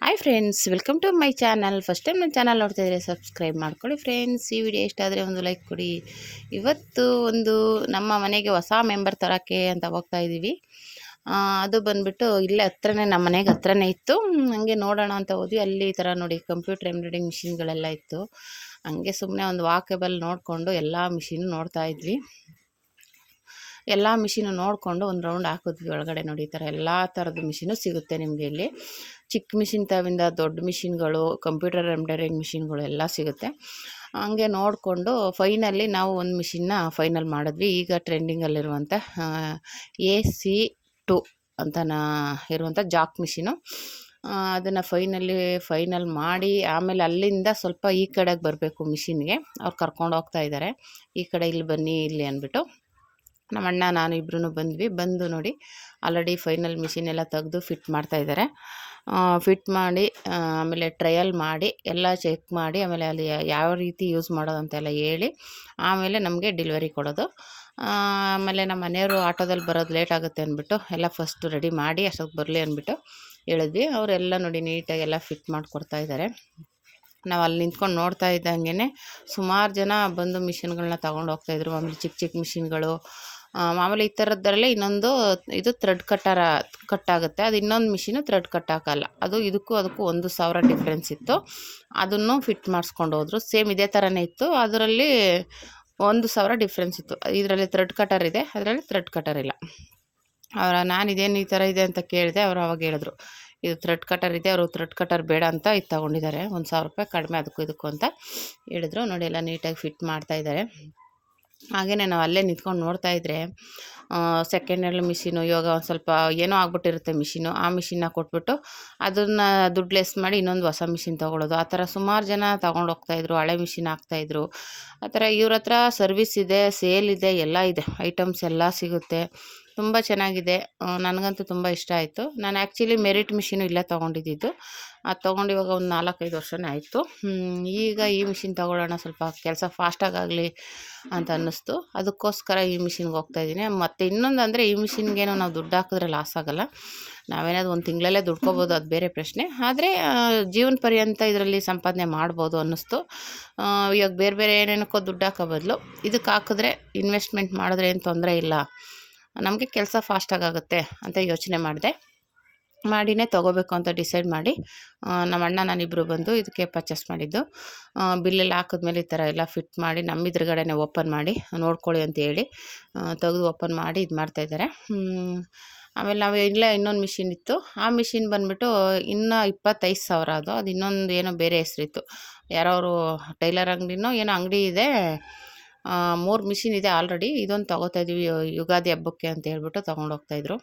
Hi friends, welcome to my channel. First time ನನ್ನ channel ನೋಡ್ತಾ ಇದ್ದರೆ ಸಬ್ಸ್ಕ್ರೈಬ್ ಮಾಡ್ಕೊಳ್ಳಿ ಫ್ರೆಂಡ್ಸ್. ಈ ವಿಡಿಯೋ ಇಷ್ಟ ಆದರೆ ಒಂದು ಲೈಕ್ ಕೊಡಿ. ಇವತ್ತು ನಮ್ಮ ಮನೆಗೆ ಹೊಸ ಮೆಂಬರ್ ತರೋಕ್ಕೆ ಅಂತ ಹೋಗ್ತಾ ಇದ್ದೀವಿ. ಅದು ಬಂದುಬಿಟ್ಟು ಇಲ್ಲೇ ಹತ್ರನೇ, ನಮ್ಮ ಮನೆಗೆ ಹತ್ರನೇ ಇತ್ತು. ಹಂಗೆ ನೋಡೋಣ ಅಂತ ಹೋದ್ವಿ. ಅಲ್ಲಿ ಈ ಥರ ನೋಡಿ ಕಂಪ್ಯೂಟರ್ ಎಂಬ್ರಾಯ್ಡಿಂಗ್ ಮಿಷಿನ್ಗಳೆಲ್ಲ ಇತ್ತು. ಹಂಗೆ ಸುಮ್ಮನೆ ಒಂದು ವಾಕೇಬಲ್ ನೋಡಿಕೊಂಡು ಎಲ್ಲ ಮಿಷಿನು ನೋಡ್ತಾ ಇದ್ವಿ. ಎಲ್ಲ ಮಿಷಿನು ನೋಡಿಕೊಂಡು ಒಂದು ರೌಂಡ್ ಹಾಕಿದ್ವಿ ಒಳಗಡೆ. ನೋಡಿ ಈ ಥರ ಎಲ್ಲ ಥರದ ಮಿಷಿನು ಸಿಗುತ್ತೆ ನಿಮಗೆ ಇಲ್ಲಿ. ಚಿಕ್ಕ ಮಿಷಿನ್ ತವಿಂದ ದೊಡ್ಡ ಮಿಷಿನ್ಗಳು, ಕಂಪ್ಯೂಟರ್ ಎಂಬ್ರಾಯ್ಡಿಂಗ್ ಮಿಷಿನ್ಗಳು ಎಲ್ಲ ಸಿಗುತ್ತೆ. ಹಂಗೆ ನೋಡಿಕೊಂಡು ಫೈನಲಿ ನಾವು ಒಂದು ಮಿಷಿನ್ನ ಫೈನಲ್ ಮಾಡಿದ್ವಿ. ಈಗ ಟ್ರೆಂಡಿಂಗಲ್ಲಿರುವಂಥ AC2 ಅಂತ ಇರುವಂಥ ಜಾಕ್ ಮಿಷಿನು. ಅದನ್ನು ಫೈನಲ್ ಮಾಡಿ ಆಮೇಲೆ ಅಲ್ಲಿಂದ ಸ್ವಲ್ಪ ಈ ಕಡೆಗೆ ಬರಬೇಕು ಮಿಷಿನ್ಗೆ. ಅವ್ರು ಕರ್ಕೊಂಡು ಹೋಗ್ತಾ ಇದ್ದಾರೆ, ಈ ಕಡೆ ಇಲ್ಲಿ ಬನ್ನಿ ಇಲ್ಲಿ ಅಂದ್ಬಿಟ್ಟು. ನಮ್ಮ ಅಣ್ಣ ನಾನು ಇಬ್ಬರೂ ಬಂದು ನೋಡಿ ಆಲ್ರೆಡಿ ಫೈನಲ್ ಮಿಷಿನ್ ಎಲ್ಲ ತೆಗೆದು ಫಿಟ್ ಮಾಡ್ತಾಯಿದ್ದಾರೆ. ಫಿಟ್ ಮಾಡಿ ಆಮೇಲೆ ಟ್ರಯಲ್ ಮಾಡಿ ಎಲ್ಲ ಚೆಕ್ ಮಾಡಿ ಆಮೇಲೆ ಅಲ್ಲಿ ಯಾವ ರೀತಿ ಯೂಸ್ ಮಾಡೋದು ಅಂತೆಲ್ಲ ಹೇಳಿ ಆಮೇಲೆ ನಮಗೆ ಡೆಲಿವರಿ ಕೊಡೋದು. ಆಮೇಲೆ ನಮ್ಮ ಮನೆಯವರು ಆಟೋದಲ್ಲಿ ಬರೋದು ಲೇಟ್ ಆಗುತ್ತೆ ಅಂದ್ಬಿಟ್ಟು ಎಲ್ಲ ಫಸ್ಟು ರೆಡಿ ಮಾಡಿ ಅಷ್ಟೊತ್ತು ಬರಲಿ ಅಂದ್ಬಿಟ್ಟು ಹೇಳಿದ್ವಿ. ಅವರೆಲ್ಲ ನೋಡಿ ನೀಟಾಗಿ ಎಲ್ಲ ಫಿಟ್ ಮಾಡಿಕೊಡ್ತಾ ಇದ್ದಾರೆ. ನಾವು ಅಲ್ಲಿ ನಿಂತ್ಕೊಂಡು ನೋಡ್ತಾ ಇದ್ದಂಗೆ ಸುಮಾರು ಜನ ಬಂದು ಮಿಷಿನ್ಗಳನ್ನ ತೊಗೊಂಡು ಹೋಗ್ತಾಯಿದ್ರು. ಆಮೇಲೆ ಚಿಕ್ಕ ಚಿಕ್ಕ ಮಿಷಿನ್ಗಳು, ಮಾಮೂಲಿ ಈ ಥರದ್ದರಲ್ಲೇ ಇನ್ನೊಂದು ಇದು ಥ್ರೆಡ್ ಕಟ್ಟಾಗುತ್ತೆ. ಅದು ಇನ್ನೊಂದು ಮಿಷಿನು ಥ್ರೆಡ್ ಕಟ್ ಹಾಕಲ್ಲ. ಅದು ಅದಕ್ಕೂ 1,000 ಡಿಫ್ರೆನ್ಸ್ ಇತ್ತು. ಅದನ್ನು ಫಿಟ್ ಮಾಡಿಸ್ಕೊಂಡು ಹೋದರು. ಸೇಮ್ ಇದೇ ಥರನೇ ಇತ್ತು, ಅದರಲ್ಲಿ 1,000 ಡಿಫ್ರೆನ್ಸ್ ಇತ್ತು. ಇದರಲ್ಲಿ ಥ್ರೆಡ್ ಕಟರ್ ಇದೆ, ಅದರಲ್ಲಿ ಥ್ರೆಡ್ ಕಟರ್ ಇಲ್ಲ. ನಾನು ಇದೇನು ಈ ಥರ ಇದೆ ಅಂತ ಕೇಳಿದೆ. ಅವರು ಅವಾಗ ಹೇಳಿದ್ರು ಇದು ಥ್ರೆಡ್ ಕಟರ್ ಇದೆ. ಅವರು ಥ್ರೆಡ್ ಕಟರ್ ಬೇಡ ಅಂತ ಇದು ತೊಗೊಂಡಿದ್ದಾರೆ, 1,000 ರೂಪಾಯಿ ಕಡಿಮೆ ಅದಕ್ಕೂ ಇದಕ್ಕೂ ಅಂತ ಹೇಳಿದ್ರು. ನೋಡಿ ಎಲ್ಲ ನೀಟಾಗಿ ಫಿಟ್ ಮಾಡ್ತಾಯಿದ್ದಾರೆ. ಹಾಗೆಯೇ ನಾವು ಅಲ್ಲೇ ನಿಂತ್ಕೊಂಡು ನೋಡ್ತಾ ಇದ್ದರೆ ಸೆಕೆಂಡ್ ಹ್ಯಾಂಡ್ ಮಿಷಿನು, ಇವಾಗ ಒಂದು ಸ್ವಲ್ಪ ಏನೋ ಆಗ್ಬಿಟ್ಟಿರುತ್ತೆ ಮಿಷಿನು, ಆ ಮಿಷಿನ್ನ ಕೊಟ್ಬಿಟ್ಟು ಅದನ್ನು ದುಡ್ಡು ಲೆಸ್ ಮಾಡಿ ಇನ್ನೊಂದು ಹೊಸ ಮಿಷಿನ್ ತೊಗೊಳ್ಳೋದು. ಆ ಥರ ಸುಮಾರು ಜನ ತೊಗೊಂಡು ಹೋಗ್ತಾಯಿದ್ರು. ಹಳೆ ಮಿಷಿನ್ ಹಾಕ್ತಾಯಿದ್ರು. ಆ ಥರ ಇವ್ರ ಹತ್ರ ಸರ್ವಿಸ್ ಇದೆ, ಸೇಲ್ ಇದೆ, ಎಲ್ಲ ಇದೆ, ಐಟಮ್ಸ್ ಎಲ್ಲ ಸಿಗುತ್ತೆ. ತುಂಬ ಚೆನ್ನಾಗಿದೆ. ನನಗಂತೂ ತುಂಬ ಇಷ್ಟ ಆಯಿತು. ನಾನು ಆ್ಯಕ್ಚುಲಿ ಮೆರಿಟ್ ಮಿಷಿನು ಇಲ್ಲೇ ತೊಗೊಂಡಿದ್ದು. ಅದು ತೊಗೊಂಡು ಇವಾಗ ಒಂದು 4-5 ವರ್ಷನೇ ಆಯಿತು. ಈಗ ಈ ಮಿಷಿನ್ ತೊಗೊಳ್ಳೋಣ, ಸ್ವಲ್ಪ ಕೆಲಸ ಫಾಸ್ಟಾಗಲಿ ಅಂತ ಅನ್ನಿಸ್ತು. ಅದಕ್ಕೋಸ್ಕರ ಈ ಮಿಷಿನ್ಗೆ ಹೋಗ್ತಾಯಿದ್ದೀನಿ. ಮತ್ತು ಇನ್ನೊಂದು ಅಂದರೆ ಈ ಮಿಷಿನ್ಗೇನೋ ನಾವು ದುಡ್ಡು ಹಾಕಿದ್ರೆ ಲಾಸ್ ಆಗೋಲ್ಲ. ನಾವೇನಾದ್ರು ಒಂದು ತಿಂಗಳಲ್ಲೇ ದುಡ್ಕೋಬೋದು, ಅದು ಬೇರೆ ಪ್ರಶ್ನೆ. ಆದರೆ ಜೀವನ ಪರ್ಯಂತ ಇದರಲ್ಲಿ ಸಂಪಾದನೆ ಮಾಡ್ಬೋದು ಅನ್ನಿಸ್ತು. ಇವಾಗ ಬೇರೆ ಏನೇನಕ್ಕೋ ದುಡ್ಡು ಹಾಕೋ ಬದಲು ಇದಕ್ಕೆ ಹಾಕಿದ್ರೆ, ಇನ್ವೆಸ್ಟ್ಮೆಂಟ್ ಮಾಡಿದ್ರೆ ಏನು ತೊಂದರೆ ಇಲ್ಲ, ನಮಗೆ ಕೆಲಸ ಫಾಸ್ಟಾಗುತ್ತೆ ಅಂತ ಯೋಚನೆ ಮಾಡಿನೇ ತೊಗೋಬೇಕು ಅಂತ ಡಿಸೈಡ್ ಮಾಡಿ ನಮ್ಮ ಅಣ್ಣ ನಾನಿಬ್ಬರು ಬಂದು ಇದಕ್ಕೆ ಪರ್ಚೇಸ್ ಮಾಡಿದ್ದು. ಬಿಲ್ಲೆಲ್ಲ ಹಾಕಿದ್ಮೇಲೆ ಈ ಥರ ಎಲ್ಲ ಫಿಟ್ ಮಾಡಿ ನಮ್ಮ ಎದುರುಗಡೆನೇ ಓಪನ್ ಮಾಡಿ ನೋಡ್ಕೊಳ್ಳಿ ಅಂತ ಹೇಳಿ ತೆಗೆದು ಓಪನ್ ಮಾಡಿ ಇದು ಮಾಡ್ತಾಯಿದ್ದಾರೆ. ಆಮೇಲೆ ನಾವು ಇಲ್ಲೇ ಇನ್ನೊಂದು ಮಿಷಿನ್ ಇತ್ತು. ಆ ಮಿಷಿನ್ ಬಂದುಬಿಟ್ಟು ಇನ್ನೂ 25,000 ಅದು ಇನ್ನೊಂದು ಏನೋ ಬೇರೆ ಹೆಸರಿತ್ತು. ಯಾರೋ ಅವರು ಟೈಲರ್ ಅಂಗಡಿನೋ ಏನೋ ಅಂಗಡಿ ಇದೆ. 3 ಮಿಷಿನ್ ಇದೆ ಆಲ್ರೆಡಿ. ಇದೊಂದು ತೊಗೋತಾಯಿದ್ವಿ ಯುಗಾದಿ ಹಬ್ಬಕ್ಕೆ ಅಂತ ಹೇಳ್ಬಿಟ್ಟು ತೊಗೊಂಡೋಗ್ತಾಯಿದ್ರು.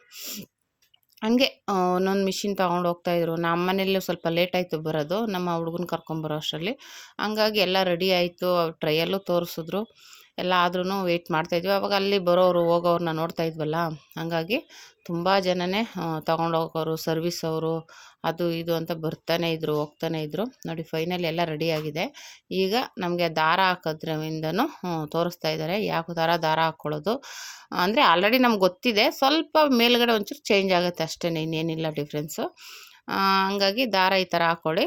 ಹಂಗೆ ಒಂದೊಂದು ಮಿಷಿನ್ ತೊಗೊಂಡು ಹೋಗ್ತಾಯಿದ್ರು. ನಮ್ಮ ಮನೆಯಲ್ಲೂ ಸ್ವಲ್ಪ ಲೇಟ್ ಆಯಿತು ಬರೋದು, ನಮ್ಮ ಹುಡುಗನ ಕರ್ಕೊಂಬರೋ ಅಷ್ಟರಲ್ಲಿ. ಹಂಗಾಗಿ ಎಲ್ಲ ರೆಡಿ ಆಯಿತು. ಟ್ರಯಲ್ಲು ತೋರಿಸಿದ್ರು ಎಲ್ಲ. ಆದ್ರೂ ವೆಯ್ಟ್ ಮಾಡ್ತಾಯಿದ್ವಿ. ಅವಾಗ ಅಲ್ಲಿ ಬರೋರು ಹೋಗೋರನ್ನ ನೋಡ್ತಾ ಇದ್ವಲ್ಲ, ಹಾಗಾಗಿ ತುಂಬ ಜನನೇ ತೊಗೊಂಡೋಗೋರು, ಸರ್ವಿಸ್ ಅವರು, ಅದು ಇದು ಅಂತ ಬರ್ತಾನೆ ಇದ್ದರು, ಹೋಗ್ತಾನೆ ಇದ್ದರು. ನೋಡಿ ಫೈನಲ್ ಎಲ್ಲ ರೆಡಿಯಾಗಿದೆ. ಈಗ ನಮಗೆ ದಾರ ಹಾಕೋದ್ರಿಂದನೂ ತೋರಿಸ್ತಾ ಇದ್ದಾರೆ ಯಾವ ಥರ ದಾರ ಹಾಕ್ಕೊಳ್ಳೋದು. ಅಂದರೆ ಆಲ್ರೆಡಿ ನಮ್ಗೆ ಗೊತ್ತಿದೆ, ಸ್ವಲ್ಪ ಮೇಲ್ಗಡೆ ಒಂಚೂರು ಚೇಂಜ್ ಆಗುತ್ತೆ ಅಷ್ಟೇ, ಇನ್ನೇನಿಲ್ಲ ಡಿಫ್ರೆನ್ಸು. ಹಂಗಾಗಿ ದಾರ ಈ ಥರ ಹಾಕ್ಕೊಳ್ಳಿ,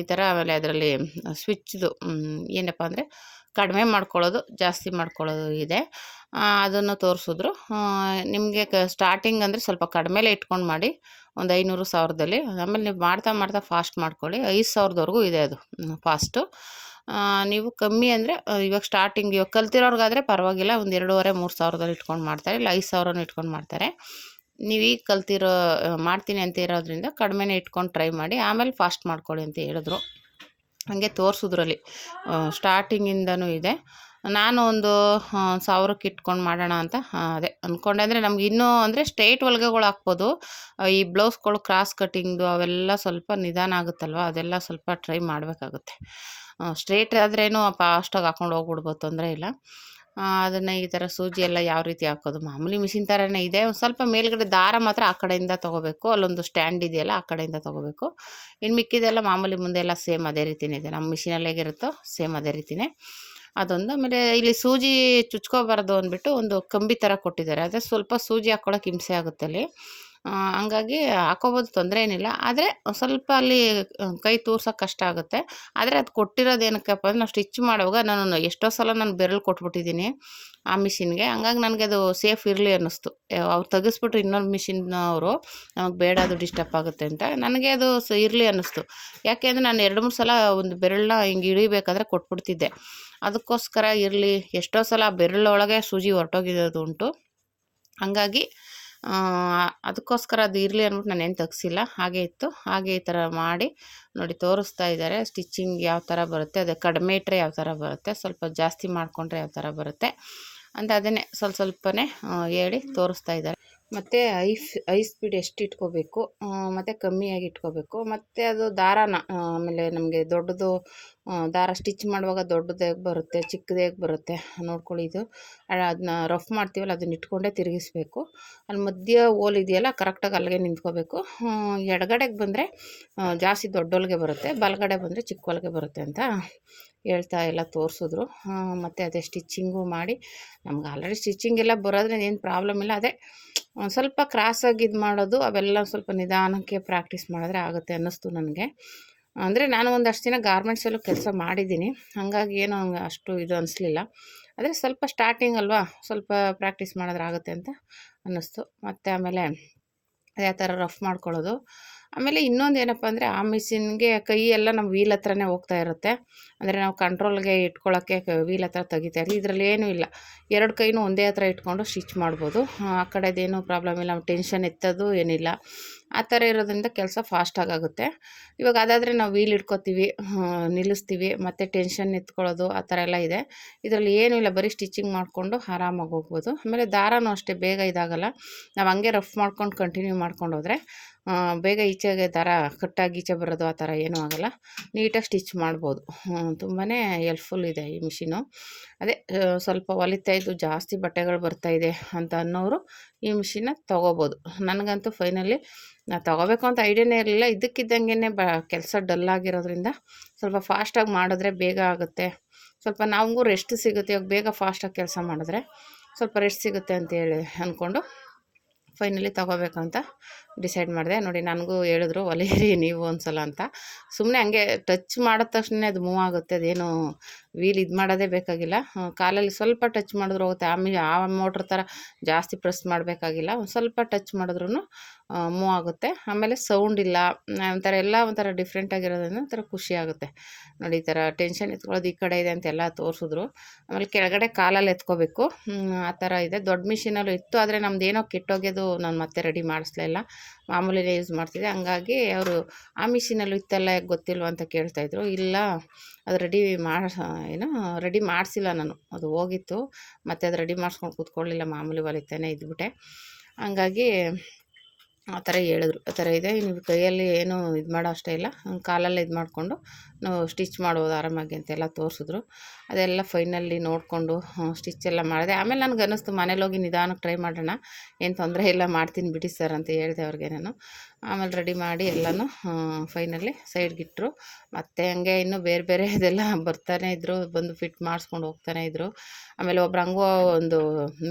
ಈ ಥರ. ಆಮೇಲೆ ಅದರಲ್ಲಿ ಸ್ವಿಚ್ದು ಏನಪ್ಪ ಅಂದರೆ ಕಡಿಮೆ ಮಾಡ್ಕೊಳ್ಳೋದು, ಜಾಸ್ತಿ ಮಾಡ್ಕೊಳ್ಳೋದು ಇದೆ, ಅದನ್ನು ತೋರಿಸಿದ್ರು. ನಿಮಗೆ ಸ್ಟಾರ್ಟಿಂಗ್ ಅಂದರೆ ಸ್ವಲ್ಪ ಕಡಿಮೆಲೇ ಇಟ್ಕೊಂಡು ಮಾಡಿ, ಒಂದು 500-1000ದಲ್ಲಿ. ಆಮೇಲೆ ನೀವು ಮಾಡ್ತಾ ಫಾಸ್ಟ್ ಮಾಡ್ಕೊಳ್ಳಿ. 5,000ದವರೆಗೂ ಇದೆ ಅದು ಫಾಸ್ಟು. ನೀವು ಕಮ್ಮಿ ಅಂದರೆ ಇವಾಗ ಸ್ಟಾರ್ಟಿಂಗ್ ಇವಾಗ ಕಲ್ತಿರೋರ್ಗಾದರೆ ಪರವಾಗಿಲ್ಲ, ಒಂದು 2,500-3,000ದಲ್ಲಿ ಇಟ್ಕೊಂಡು ಮಾಡ್ತಾರೆ, ಇಲ್ಲ 5,000 ಇಟ್ಕೊಂಡು ಮಾಡ್ತಾರೆ. ನೀವು ಈಗ ಮಾಡ್ತೀನಿ ಅಂತ ಇರೋದ್ರಿಂದ ಕಡಿಮೆನೇ ಇಟ್ಕೊಂಡು ಟ್ರೈ ಮಾಡಿ, ಆಮೇಲೆ ಫಾಸ್ಟ್ ಮಾಡ್ಕೊಳ್ಳಿ ಅಂತ ಹೇಳಿದ್ರು. ಹಾಗೆ ತೋರಿಸಿದ್ರಲ್ಲಿ ಸ್ಟಾರ್ಟಿಂಗಿಂದನೂ ಇದೆ. ನಾನು ಒಂದು 1,000ಕ್ಕೆ ಇಟ್ಕೊಂಡು ಮಾಡೋಣ ಅಂತ ಅದೇ ಅಂದ್ಕೊಂಡೆ. ಅಂದರೆ ನಮ್ಗೆ ಇನ್ನೂ ಅಂದರೆ ಸ್ಟ್ರೈಟ್ ಹೊಲಿಗೆಗಳು ಹಾಕ್ಬೋದು. ಈ ಬ್ಲೌಸ್ಗಳು ಕ್ರಾಸ್ ಕಟ್ಟಿಂಗ್ದು ಅವೆಲ್ಲ ಸ್ವಲ್ಪ ನಿಧಾನ ಆಗುತ್ತಲ್ವ, ಅದೆಲ್ಲ ಸ್ವಲ್ಪ ಟ್ರೈ ಮಾಡಬೇಕಾಗುತ್ತೆ. ಸ್ಟ್ರೈಟ್ ಆದ್ರೇನು ಫಾಸ್ಟಾಗಿ ಹಾಕ್ಕೊಂಡು ಹೋಗ್ಬಿಡ್ಬೋದು, ತೊಂದರೆ ಇಲ್ಲ. ಅದನ್ನು ಈ ಥರ ಸೂಜಿ ಎಲ್ಲ ಯಾವ ರೀತಿ ಹಾಕೋದು, ಮಾಮೂಲಿ ಮಿಷಿನ್ ಥರನೇ ಇದೆ. ಒಂದು ಸ್ವಲ್ಪ ಮೇಲ್ಗಡೆ ದಾರ ಮಾತ್ರ ಆ ಕಡೆಯಿಂದ ತೊಗೋಬೇಕು, ಅಲ್ಲೊಂದು ಸ್ಟ್ಯಾಂಡ್ ಇದೆಯಲ್ಲ ಆ ಕಡೆಯಿಂದ ತೊಗೋಬೇಕು. ಇನ್ನು ಮಿಕ್ಕಿದೆಲ್ಲ ಮಾಮೂಲಿ ಮುಂದೆಲ್ಲ ಸೇಮ್ ಅದೇ ರೀತಿಯೇ ಇದೆ, ನಮ್ಮ ಮಿಷಿನಲ್ಲಿ ಹೇಗಿರುತ್ತೋ ಸೇಮ್ ಅದೇ ರೀತಿಯೇ ಅದೊಂದು. ಆಮೇಲೆ ಇಲ್ಲಿ ಸೂಜಿ ಚುಚ್ಕೋಬಾರ್ದು ಅಂದ್ಬಿಟ್ಟು ಒಂದು ಕಂಬಿ ಥರ ಕೊಟ್ಟಿದ್ದಾರೆ. ಅದೇ ಸ್ವಲ್ಪ ಸೂಜಿ ಹಾಕ್ಕೊಳ್ಳೋಕೆ ಹಿಂಸೆ ಆಗುತ್ತೆ ಅಲ್ಲಿ. ಹಂಗಾಗಿ ಹಾಕೋಬೋದು, ತೊಂದರೆ ಏನಿಲ್ಲ. ಆದರೆ ಸ್ವಲ್ಪ ಅಲ್ಲಿ ಕೈ ತೂರ್ಸೋಕೆ ಕಷ್ಟ ಆಗುತ್ತೆ. ಆದರೆ ಅದು ಕೊಟ್ಟಿರೋದು ಏನಕ್ಕಪ್ಪ ಅಂದ್ರೆ ನಾವು ಸ್ಟಿಚ್ ಮಾಡುವಾಗ ನಾನು ಎಷ್ಟೋ ಸಲ ನಾನು ಬೆರಳು ಕೊಟ್ಬಿಟ್ಟಿದ್ದೀನಿ ಆ ಮಿಷಿನ್ಗೆ. ಹಂಗಾಗಿ ನನಗೆ ಅದು ಸೇಫ್ ಇರಲಿ ಅನ್ನಿಸ್ತು. ಅವ್ರು ತೆಗೆಸ್ಬಿಟ್ರು ಇನ್ನೊಂದು ಮಿಷಿನ್ನವರು, ನಮಗೆ ಬೇಡ ಅದು ಡಿಸ್ಟರ್ಬ್ ಆಗುತ್ತೆ ಅಂತ. ನನಗೆ ಅದು ಇರಲಿ ಅನ್ನಿಸ್ತು. ಯಾಕೆ ಅಂದರೆ ನಾನು 2-3 ಸಲ ಒಂದು ಬೆರಳನ್ನ ಹಿಂಗೆ ಇಳಿಬೇಕಾದ್ರೆ ಕೊಟ್ಬಿಡ್ತಿದ್ದೆ. ಅದಕ್ಕೋಸ್ಕರ ಇರಲಿ, ಎಷ್ಟೋ ಸಲ ಬೆರಳೊಳಗೆ ಸೂಜಿ ಹೊರಟೋಗಿರೋದು ಉಂಟು. ಹಂಗಾಗಿ ಅದಕ್ಕೋಸ್ಕರ ಅದು ಇರಲಿ ಅಂದ್ಬಿಟ್ಟು ನಾನೇನು ತೆಗ್ಸಿಲ್ಲ, ಹಾಗೆ ಇತ್ತು. ಹಾಗೆ ಈ ಥರ ಮಾಡಿ ನೋಡಿ ತೋರಿಸ್ತಾ ಇದ್ದಾರೆ. ಸ್ಟಿಚಿಂಗ್ ಯಾವ ಥರ ಬರುತ್ತೆ, ಅದೇ ಕಡಿಮೆ ಇಟ್ಟರೆ ಯಾವ ಥರ ಬರುತ್ತೆ, ಸ್ವಲ್ಪ ಜಾಸ್ತಿ ಮಾಡಿಕೊಂಡ್ರೆ ಯಾವ ಥರ ಬರುತ್ತೆ ಅಂತ ಅದನ್ನೇ ಸ್ವಲ್ಪನೇ ಹೇಳಿ ತೋರಿಸ್ತಾ ಇದ್ದಾರೆ. ಮತ್ತು ಐ ಸ್ಪೀಡ್ ಎಷ್ಟು ಇಟ್ಕೋಬೇಕು, ಮತ್ತು ಕಮ್ಮಿಯಾಗಿ ಇಟ್ಕೋಬೇಕು, ಮತ್ತು ಅದು ದಾರಾನ ಆಮೇಲೆ ನಮಗೆ ದೊಡ್ಡದು ದಾರ ಸ್ಟಿಚ್ ಮಾಡುವಾಗ ದೊಡ್ಡದು ಹೇಗೆ ಬರುತ್ತೆ, ಚಿಕ್ಕದು ಹೇಗೆ ಬರುತ್ತೆ ನೋಡ್ಕೊಳ್ಳಿ. ಇದು ಅದನ್ನ ರಫ್ ಮಾಡ್ತೀವಲ್ಲ ಅದನ್ನ ಇಟ್ಕೊಂಡೇ ತಿರುಗಿಸ್ಬೇಕು. ಅಲ್ಲಿ ಮಧ್ಯ ಹೋಲ್ ಇದೆಯಲ್ಲ ಕರೆಕ್ಟಾಗಿ ಅಲ್ಲಿಗೆ ನಿಂತ್ಕೋಬೇಕು. ಎಡಗಡೆಗೆ ಬಂದರೆ ಜಾಸ್ತಿ ದೊಡ್ಡ ಹೊಲಿಗೆ ಬರುತ್ತೆ, ಬಲಗಡೆ ಬಂದರೆ ಚಿಕ್ಕ ಹೊಲಿಗೆ ಬರುತ್ತೆ ಅಂತ ಹೇಳ್ತಾ ಎಲ್ಲ ತೋರಿಸಿದ್ರು. ಮತ್ತು ಅದೇ ಸ್ಟಿಚ್ಚಿಂಗು ಮಾಡಿ ನಮ್ಗೆ ಆಲ್ರೆಡಿ ಸ್ಟಿಚ್ಚಿಂಗ್ ಎಲ್ಲ ಬರೋದ್ರಿಂದ ಏನು ಪ್ರಾಬ್ಲಮ್ ಇಲ್ಲ. ಅದೇ ಒಂದು ಸ್ವಲ್ಪ ಕ್ರಾಸಾಗಿ ಇದು ಮಾಡೋದು ಅವೆಲ್ಲ ಸ್ವಲ್ಪ ನಿಧಾನಕ್ಕೆ ಪ್ರಾಕ್ಟೀಸ್ ಮಾಡಿದ್ರೆ ಆಗುತ್ತೆ ಅನ್ನಿಸ್ತು ನನಗೆ. ಅಂದರೆ ನಾನು ಒಂದಷ್ಟು ದಿನ ಗಾರ್ಮೆಂಟ್ಸಲ್ಲೂ ಕೆಲಸ ಮಾಡಿದ್ದೀನಿ, ಹಾಗಾಗಿ ಏನೋ ಹಂಗೆ ಅಷ್ಟು ಇದು ಅನಿಸ್ಲಿಲ್ಲ. ಆದರೆ ಸ್ವಲ್ಪ ಸ್ಟಾರ್ಟಿಂಗ್ ಅಲ್ವಾ, ಸ್ವಲ್ಪ ಪ್ರಾಕ್ಟೀಸ್ ಮಾಡಿದ್ರೆ ಆಗುತ್ತೆ ಅಂತ ಅನ್ನಿಸ್ತು. ಮತ್ತು ಆಮೇಲೆ ಅದೇ ಥರ ರಫ್ ಮಾಡ್ಕೊಳ್ಳೋದು. ಆಮೇಲೆ ಇನ್ನೊಂದು ಏನಪ್ಪ ಅಂದರೆ ಆ ಮಿಷಿನ್ಗೆ ಕೈ ಎಲ್ಲ ನಮ್ಮ ವೀಲ್ ಹತ್ರನೇ ಹೋಗ್ತಾ ಇರುತ್ತೆ. ಅಂದರೆ ನಾವು ಕಂಟ್ರೋಲ್ಗೆ ಇಟ್ಕೊಳ್ಳೋಕ್ಕೆ ವೀಲ್ ಹತ್ರ ತೆಗಿತಾ ಇರ್ತೀವಿ. ಇದರಲ್ಲಿ ಏನೂ ಇಲ್ಲ, 2 ಕೈನೂ ಒಂದೇ ಹತ್ರ ಇಟ್ಕೊಂಡು ಸ್ಟಿಚ್ ಮಾಡ್ಬೋದು. ಆ ಕಡೆದೇನೂ ಪ್ರಾಬ್ಲಮ್ ಇಲ್ಲ, ಟೆನ್ಷನ್ ಎತ್ತೋದು ಏನಿಲ್ಲ. ಆ ಥರ ಇರೋದ್ರಿಂದ ಕೆಲಸ ಫಾಸ್ಟಾಗುತ್ತೆ. ಇವಾಗ ಅದಾದರೆ ನಾವು ವೀಲ್ ಇಟ್ಕೋತೀವಿ, ನಿಲ್ಲಿಸ್ತೀವಿ, ಮತ್ತು ಟೆನ್ಷನ್ ಎತ್ಕೊಳ್ಳೋದು ಆ ಥರ ಎಲ್ಲ ಇದೆ. ಇದರಲ್ಲಿ ಏನೂ ಇಲ್ಲ, ಬರೀ ಸ್ಟಿಚಿಂಗ್ ಮಾಡಿಕೊಂಡು ಆರಾಮಾಗಿ ಹೋಗ್ಬೋದು. ಆಮೇಲೆ ದಾರನೂ ಅಷ್ಟೇ ಬೇಗ ಇದಾಗಲ್ಲ. ನಾವು ಹಂಗೆ ರಫ್ ಮಾಡ್ಕೊಂಡು ಕಂಟಿನ್ಯೂ ಮಾಡ್ಕೊಂಡು ಹೋದರೆ ಬೇಗ ಈಚೆಗೆ ದಾರ ಕಟ್ಟಾಗಿ ಈಚೆ ಬರೋದು ಆ ಥರ ಏನೂ ಆಗೋಲ್ಲ, ನೀಟಾಗಿ ಸ್ಟಿಚ್ ಮಾಡ್ಬೋದು. ತುಂಬಾ ಹೆಲ್ಪ್ಫುಲ್ ಇದೆ ಈ ಮಿಷಿನು. ಅದೇ ಸ್ವಲ್ಪ ಹೊಲಿತಾ ಇದ್ದು ಜಾಸ್ತಿ ಬಟ್ಟೆಗಳು ಬರ್ತಾಯಿದೆ ಅಂತ ಅನ್ನೋರು ಈ ಮಿಷಿನ್ನ ತೊಗೋಬೋದು. ನನಗಂತೂ ಫೈನಲಿ ನಾನು ತೊಗೋಬೇಕು ಅಂತ ಐಡಿಯಾನೇ ಇರಲಿಲ್ಲ. ಇದ್ದಕ್ಕಿದ್ದಂಗೆ ಕೆಲಸ ಡಲ್ಲಾಗಿರೋದ್ರಿಂದ ಸ್ವಲ್ಪ ಫಾಸ್ಟಾಗಿ ಮಾಡಿದ್ರೆ ಬೇಗ ಆಗುತ್ತೆ, ಸ್ವಲ್ಪ ನಮಗೂ ರೆಸ್ಟ್ ಸಿಗುತ್ತೆ. ಇವಾಗ ಬೇಗ ಫಾಸ್ಟಾಗಿ ಕೆಲಸ ಮಾಡಿದ್ರೆ ಸ್ವಲ್ಪ ರೆಸ್ಟ್ ಸಿಗುತ್ತೆ ಅಂತೇಳಿ ಅಂದ್ಕೊಂಡು ಫೈನಲಿ ತೊಗೋಬೇಕಂತ ಡಿಸೈಡ್ ಮಾಡಿದೆ. ನೋಡಿ ನನಗೂ ಹೇಳಿದ್ರು ಹೊಲೀರಿ ನೀವು ಒಂದು ಸಲ ಅಂತ. ಸುಮ್ಮನೆ ಹಂಗೆ ಟಚ್ ಮಾಡಿದ ತಕ್ಷಣ ಅದು ಮೂವ್ ಆಗುತ್ತೆ, ಅದೇನು ವೀಲ್ ಇದು ಮಾಡೋದೇ ಬೇಕಾಗಿಲ್ಲ. ಕಾಲಲ್ಲಿ ಸ್ವಲ್ಪ ಟಚ್ ಮಾಡಿದ್ರು ಹೋಗುತ್ತೆ. ಆಮೇಲೆ ಆ ಮೋಟ್ರ್ ಥರ ಜಾಸ್ತಿ ಪ್ರೆಸ್ ಮಾಡಬೇಕಾಗಿಲ್ಲ, ಒಂದು ಸ್ವಲ್ಪ ಟಚ್ ಮಾಡಿದ್ರೂ ಮೂವ್ ಆಗುತ್ತೆ. ಆಮೇಲೆ ಸೌಂಡ್ ಇಲ್ಲ, ಒಂಥರ ಎಲ್ಲ ಒಂಥರ ಡಿಫ್ರೆಂಟಾಗಿರೋದ್ರಿಂದ ಒಂಥರ ಖುಷಿ ಆಗುತ್ತೆ. ನೋಡಿ ಈ ಥರ ಟೆನ್ಷನ್ ಎತ್ಕೊಳ್ಳೋದು ಈ ಕಡೆ ಇದೆ ಅಂತೆಲ್ಲ ತೋರಿಸಿದ್ರು. ಆಮೇಲೆ ಕೆಳಗಡೆ ಕಾಲಲ್ಲಿ ಎತ್ಕೋಬೇಕು, ಆ ಥರ ಇದೆ. ದೊಡ್ಡ ಮಿಷಿನಲ್ಲೂ ಇತ್ತು, ಆದರೆ ನಮ್ಮದೇನೋ ಕೆಟ್ಟೋಗ್ಯೋದು, ನಾನು ಮತ್ತೆ ರೆಡಿ ಮಾಡಿಸ್ಲೇ ಇಲ್ಲ, ಮಾಮೂಲಿನೇ ಯೂಸ್ ಮಾಡ್ತಿದ್ದೆ. ಹಂಗಾಗಿ ಅವರು ಆ ಮಿಷಿನಲ್ಲೂ ಇತ್ತಲ್ಲ ಯಾಕೆ ಗೊತ್ತಿಲ್ವ ಅಂತ ಕೇಳ್ತಾಯಿದ್ರು. ಇಲ್ಲ ಅದು ರೆಡಿ ಮಾಡಿಸಿಲ್ಲ ನಾನು, ಅದು ಹೋಗಿತ್ತು, ಮತ್ತು ಅದು ರೆಡಿ ಮಾಡಿಸ್ಕೊಂಡು ಕೂತ್ಕೊಳ್ಳಿಲ್ಲ, ಮಾಮೂಲಿ ಹೊಲಿತಾನೆ ಇದ್ಬಿಟ್ಟೆ. ಹಂಗಾಗಿ ಆ ಥರ ಹೇಳಿದ್ರು, ಆ ಥರ ಇದೆ, ನೀವು ಕೈಯಲ್ಲಿ ಏನೂ ಇದು ಮಾಡೋ ಅಷ್ಟೇ ಇಲ್ಲ, ಕಾಲಲ್ಲೇ ಇದು ಮಾಡಿಕೊಂಡು ನಾವು ಸ್ಟಿಚ್ ಮಾಡ್ಬೋದು ಆರಾಮಾಗಿ ಅಂತೆಲ್ಲ ತೋರಿಸಿದ್ರು. ಅದೆಲ್ಲ ಫೈನಲ್ಲಿ ನೋಡಿಕೊಂಡು ಸ್ಟಿಚ್ ಎಲ್ಲ ಮಾಡಿದೆ. ಆಮೇಲೆ ನನಗೆ ಅನ್ನಿಸ್ತು ಮನೇಲಿ ಹೋಗಿ ನಿಧಾನಕ್ಕೆ ಟ್ರೈ ಮಾಡೋಣ, ಏನು ತೊಂದರೆ ಇಲ್ಲ, ಮಾಡ್ತೀನಿ ಬಿಡಿ ಸರ್ ಅಂತ ಹೇಳಿದೆ ಅವ್ರಿಗೆ ನಾನು. ಆಮೇಲೆ ರೆಡಿ ಮಾಡಿ ಎಲ್ಲನೂ ಫೈನಲ್ಲಿ ಸೈಡ್ಗಿಟ್ಟರು. ಮತ್ತು ಹಂಗೆ ಇನ್ನೂ ಬೇರೆ ಬೇರೆ ಇದೆಲ್ಲ ಬರ್ತಾನೆ ಇದ್ದರು, ಬಂದು ಫಿಟ್ ಮಾಡಿಸ್ಕೊಂಡು ಹೋಗ್ತಾನೆ ಇದ್ದರು. ಆಮೇಲೆ ಒಬ್ರು ಹಂಗೂ ಒಂದು